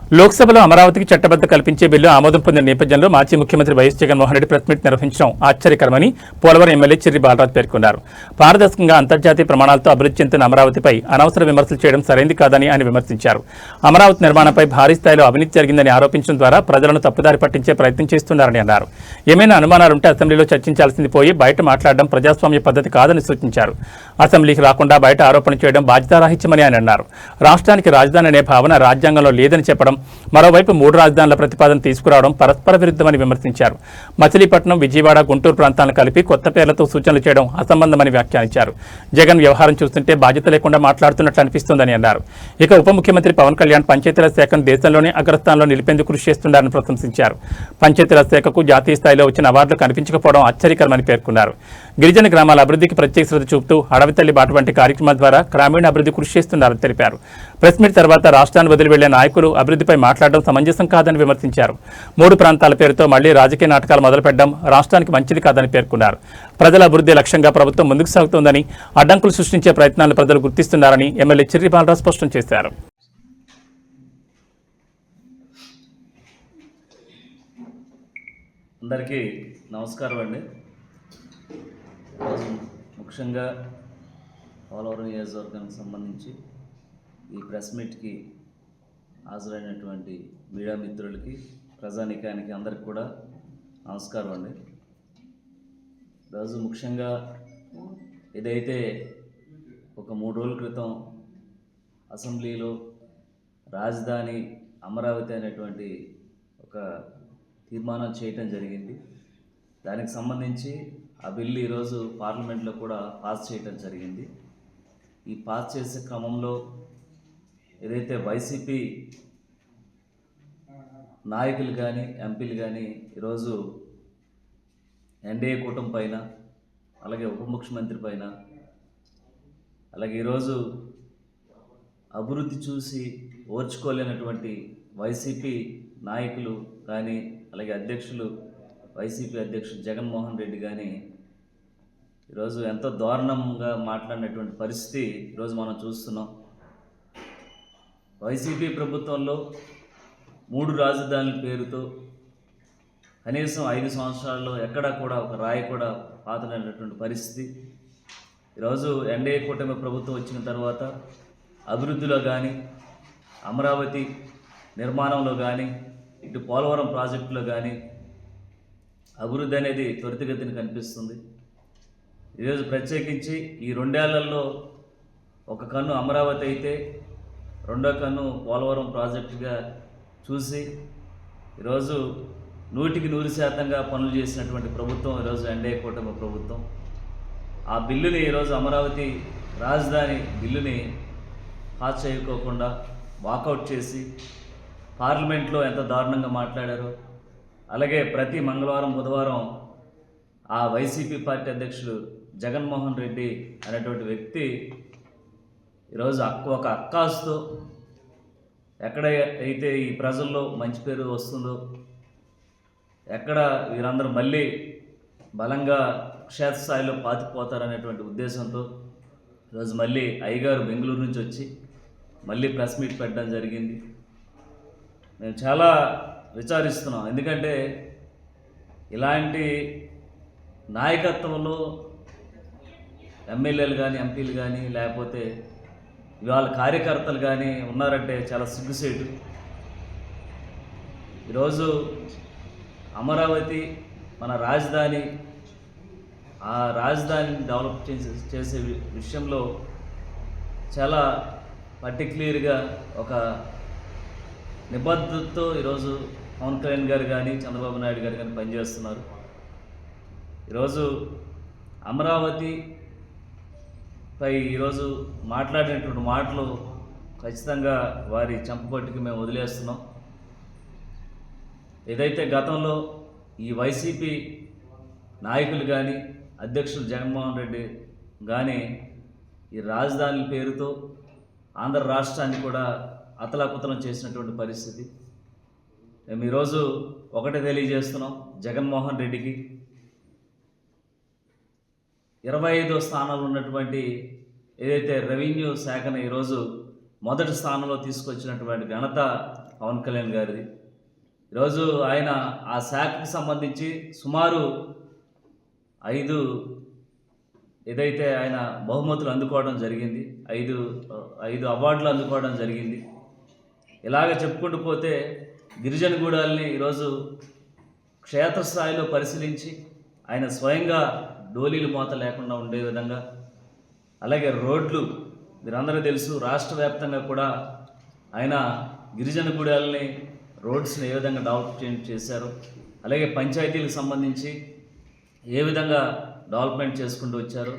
లోక్సభలో అమరావతికి చట్టబద్ధ కల్పించే బిల్లు ఆమోదం పొందిన నేపథ్యంలో మాజీ ముఖ్యమంత్రి YS Jaganmohan Reddy press meet నిర్వహించడం ఆశ్చర్యకరమని పోలవరం ఎమ్మెల్యే చిర్రి బాలరాజు పేర్కొన్నారు. పారదర్శకంగా అంతర్జాతీయ ప్రమాణాలతో అభివృద్ధి చెందిన అమరావతిపై అనవసర విమర్శలు చేయడం సరైంది కాదని ఆయన విమర్శించారు. అమరావతి నిర్మాణంపై భారీ స్థాయిలో అవినీతి జరిగిందని ఆరోపించడం ద్వారా ప్రజలను తప్పుదారి పట్టించే ప్రయత్నం చేస్తున్నారని అన్నారు. ఏమైనా అనుమానాలుంటే అసెంబ్లీలో చర్చించాల్సింది పోయి బయట మాట్లాడడం ప్రజాస్వామ్య పద్ధతి కాదని సూచించారు. అసెంబ్లీకి రాకుండా బయట ఆరోపణ చేయడం బాధ్యతారాహిత్యమని ఆయన అన్నారు. రాష్ట్రానికి రాజధాని అనే భావన రాజ్యాంగంలో లేదని చెప్పడం, మరోవైపు 3 రాజధానుల ప్రతిపాదన తీసుకురావడం పరస్పర విరుద్ధమని విమర్శించారు. మచిలీపట్నం, విజయవాడ, గుంటూరు ప్రాంతాలను కలిపి కొత్త పేర్లతో సూచనలు చేయడం అసంబంధమని వ్యాఖ్యానించారు. జగన్ వ్యవహారం చూస్తుంటే బాధ్యత లేకుండా మాట్లాడుతున్నట్లు అనిపిస్తోందని అన్నారు. ఇక ఉప ముఖ్యమంత్రి పవన్ కళ్యాణ్ పంచాయతీరాజ్ శాఖను దేశంలోనే అగ్రస్థానంలో నిలిపేందుకు కృషి చేస్తున్నారని ప్రశంసించారు. పంచాయతీరాజ్ శాఖకు జాతీయ స్థాయిలో వచ్చిన అవార్డులు కనిపించకపోవడం ఆశ్చర్యకరమని పేర్కొన్నారు. గిరిజన గ్రామాల అభివృద్ధికి ప్రత్యేక శ్రద్ధ చూపుతూ అడవితల్లి బాట వంటి కార్యక్రమాల ద్వారా గ్రామీణ అభివృద్ధి కృషి చేస్తున్నారని తెలిపారు. ప్రెస్ మీట్ తర్వాత రాష్ట్రాన్ని వదిలి వెళ్లే నాయకులు అభివృద్ధిపై మాట్లాడడం సమంజసం కాదని విమర్శించారు. 3 ప్రాంతాల పేరుతో మళ్లీ రాజకీయ నాటకాలు మొదలుపెట్టడం రాష్ట్రానికి మంచిది కాదని పేర్కొన్నారు. ప్రజల అభివృద్ధి లక్ష్యంగా ప్రభుత్వం ముందుకు సాగుతోందని, అడ్డంకులు సృష్టించే ప్రయత్నాలను ప్రజలు గుర్తిస్తున్నారని ఎమ్మెల్యే చిర్రి బాలరాజు స్పష్టం చేశారు. అందరికీ నమస్కారం అండి. ఈరోజు ముఖ్యంగా పోలవరం నియోజకవర్గానికి సంబంధించి ఈ ప్రెస్ మీట్కి హాజరైనటువంటి మీడియా మిత్రులకి, ప్రజానీకానికి అందరికి కూడా నమస్కారం అండి. ఈరోజు ముఖ్యంగా ఏదైతే ఒక 3 రోజుల క్రితం అసెంబ్లీలో రాజధాని అమరావతి అనేటువంటి ఒక తీర్మానం చేయటం జరిగింది. దానికి సంబంధించి ఆ బిల్లు ఈరోజు పార్లమెంట్లో కూడా పాస్ చేయటం జరిగింది. ఈ పాస్ చేసే క్రమంలో ఏదైతే వైసీపీ నాయకులు కానీ, ఎంపీలు కానీ ఈరోజు ఎన్డీఏ కూటమి పైన, అలాగే ఉప ముఖ్యమంత్రి పైన, అలాగే ఈరోజు అభివృద్ధి చూసి ఓర్చుకోలేనటువంటి వైసీపీ నాయకులు కానీ, అలాగే వైసీపీ అధ్యక్షులు జగన్మోహన్ రెడ్డి కానీ ఈరోజు ఎంతో దారుణంగా మాట్లాడినటువంటి పరిస్థితి ఈరోజు మనం చూస్తున్నాం. వైసీపీ ప్రభుత్వంలో 3 రాజధానుల పేరుతో కనీసం 5 సంవత్సరాల్లో ఎక్కడా కూడా ఒక రాయి కూడా పాతనటువంటి పరిస్థితి. ఈరోజు ఎన్డీఏ కూటమి ప్రభుత్వం వచ్చిన తర్వాత అభివృద్ధిలో కానీ, అమరావతి నిర్మాణంలో కానీ, ఇటు పోలవరం ప్రాజెక్టులో కానీ అభివృద్ధి అనేది త్వరితగతిని కనిపిస్తుంది. ఈరోజు ప్రత్యేకించి ఈ 2 ఏళ్లలో ఒక కన్ను అమరావతి అయితే రెండో కన్ను పోలవరం ప్రాజెక్టుగా చూసి ఈరోజు 100% పనులు చేసినటువంటి ప్రభుత్వం ఈరోజు ఎన్డీఏ కూటమి ప్రభుత్వం. ఆ బిల్లుని ఈరోజు అమరావతి రాజధాని బిల్లుని పాస్ చేయకోకుండా వాకౌట్ చేసి పార్లమెంట్లో ఎంత దారుణంగా మాట్లాడారో, అలాగే ప్రతి మంగళవారం, బుధవారం ఆ వైసీపీ పార్టీ అధ్యక్షుడు జగన్మోహన్ రెడ్డి అనేటువంటి వ్యక్తి ఈరోజు ఒక అక్కాసుతో ఎక్కడ అయితే ఈ ప్రజల్లో మంచి పేరు వస్తుందో, ఎక్కడ వీరందరూ మళ్ళీ బలంగా క్షేత్రస్థాయిలో పాతిపోతారనేటువంటి ఉద్దేశంతో ఈరోజు మళ్ళీ అయ్యగారు బెంగళూరు నుంచి వచ్చి మళ్ళీ ప్రెస్ మీట్ పెట్టడం జరిగింది. మేము చాలా విచారిస్తున్నాం. ఎందుకంటే ఇలాంటి నాయకత్వంలో ఎమ్మెల్యేలు కానీ, ఎంపీలు కానీ, లేకపోతే ఇవాళ కార్యకర్తలు కానీ ఉన్నారంటే చాలా సిగ్గుసేటు. ఈరోజు అమరావతి మన రాజధాని, ఆ రాజధానిని డెవలప్ చేసే విషయంలో చాలా పర్టిక్యులర్గా ఒక నిబద్ధతతో ఈరోజు పవన్ కళ్యాణ్ గారు కానీ, చంద్రబాబు నాయుడు గారు కానీ పనిచేస్తున్నారు. ఈరోజు అమరావతిపై ఈరోజు మాట్లాడినటువంటి మాటలు ఖచ్చితంగా వారి చెంపపట్టుకు మేము వదిలేస్తున్నాం. ఏదైతే గతంలో ఈ వైసీపీ నాయకులు కానీ, అధ్యక్షులు జగన్మోహన్ రెడ్డి కానీ ఈ రాజధాని పేరుతో ఆంధ్ర రాష్ట్రాన్ని కూడా అతలాకుతలం చేసినటువంటి పరిస్థితి. మేము ఈరోజు ఒకటే తెలియజేస్తున్నాం, జగన్మోహన్ రెడ్డికి 25వ స్థానంలో ఉన్నటువంటి ఏదైతే రెవెన్యూ శాఖను ఈరోజు మొదటి స్థానంలో తీసుకొచ్చినటువంటి ఘనత పవన్ కళ్యాణ్ గారిది. ఈరోజు ఆయన ఆ శాఖకి సంబంధించి సుమారు 5 ఏదైతే ఆయన బహుమతులు అందుకోవడం జరిగింది, 5 అవార్డులు అందుకోవడం జరిగింది. ఇలాగ చెప్పుకుంటూ పోతే గిరిజన గూడాల్ని ఈరోజు క్షేత్రస్థాయిలో పరిశీలించి ఆయన స్వయంగా డోలీలు మోత లేకుండా ఉండే విధంగా, అలాగే రోడ్లు మీరందరూ తెలుసు రాష్ట్ర వ్యాప్తంగా కూడా ఆయన గిరిజన గూడాలని రోడ్స్ని ఏ విధంగా డెవలప్మెంట్ చేశారు, అలాగే పంచాయతీలకు సంబంధించి ఏ విధంగా డెవలప్మెంట్ చేసుకుంటూ వచ్చారు,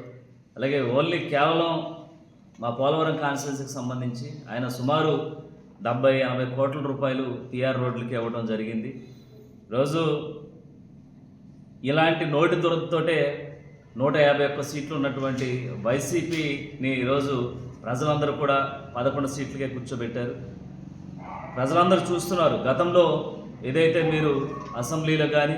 అలాగే ఓన్లీ కేవలం మా పోలవరం కాన్స్టిట్యున్సీకి సంబంధించి ఆయన సుమారు 70-80 కోట్ల రూపాయలు పిఆర్ రోడ్లకి ఇవ్వడం జరిగింది. ఈరోజు ఇలాంటి నోటి దురదతోటే 151 సీట్లు ఉన్నటువంటి వైసీపీని ఈరోజు ప్రజలందరూ కూడా 11 సీట్లకే కూర్చోబెట్టారు. ప్రజలందరూ చూస్తున్నారు. గతంలో ఏదైతే మీరు అసెంబ్లీలో కానీ